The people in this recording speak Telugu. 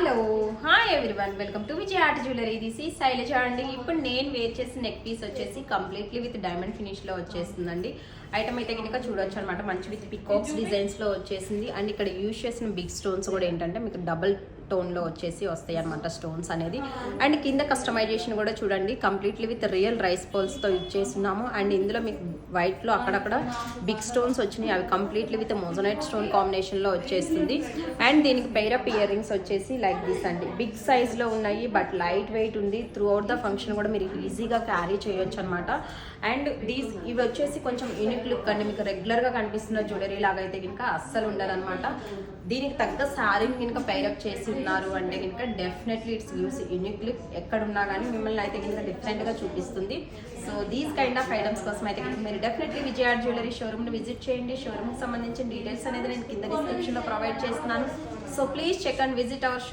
Hello hi everyone, welcome to Vijay art jewellery. This ఈ శైలజ అండి. ఇప్పుడు నేను వేర్ చేసిన నెక్ పీస్ వచ్చేసి కంప్లీట్లీ విత్ డైమండ్ ఫినిష్ లో వచ్చేస్తుందండి. ఐటమ్ అయితే కనుక చూడొచ్చు అనమాట. మంచి విత్ పికాక్స్ డిజైన్స్ లో వచ్చేసింది. అండ్ ఇక్కడ యూజ్ చేసిన బిగ్ స్టోన్స్ కూడా ఏంటంటే మీకు డబుల్ టోన్ లో వచ్చేసి వస్తాయి అనమాట స్టోన్స్ అనేది. అండ్ కింద కస్టమైజేషన్ కూడా చూడండి, completely with real rice pearls తో యూజ్ చేస్తున్నాము. అండ్ ఇందులో మీకు వైట్ లో అక్కడక్కడ బిగ్ స్టోన్స్ వచ్చినాయి, అవి completely with moissanite stone combination లో వచ్చేస్తుంది. అండ్ దీనికి పెయిర్ ఆఫ్ ఇయర్ రింగ్స్ వచ్చేసి లైక్ దిస్ అండి. బిగ్ సైజ్ లో ఉన్నాయి, బట్ లైట్ వెయిట్ ఉంది. త్రూ అవుట్ ద ఫంక్షన్ కూడా మీరు ఈజీగా క్యారీ చేయొచ్చు అనమాట. అండ్ ఇవి వచ్చేసి కొంచెం యూనిక్ లుక్ అండి. మీకు రెగ్యులర్ గా కనిపిస్తున్న జ్యువెలరీ లాగా అయితే కనుక అస్సలు ఉండదు అనమాట. దీనికి తగ్గ శారీని కనుక పైరప్ చేసి ఉన్నారు అంటే కనుక definitely it's gives unique look. ఎక్కడున్నా కానీ మిమ్మల్ని అయితే కనుక డిఫరెంట్ గా చూపిస్తుంది. So these kind of items కోసం అయితే కనుక మీరు definitely Vijay art jewellery showroom ని విజిట్ చేయండి. షోరూమ్ కి సంబంధించిన డీటెయిల్స్ అనేది నేను కింద డిస్క్రిప్షన్ లో ప్రొవైడ్ చేస్తున్నాను. So please check and visit our show.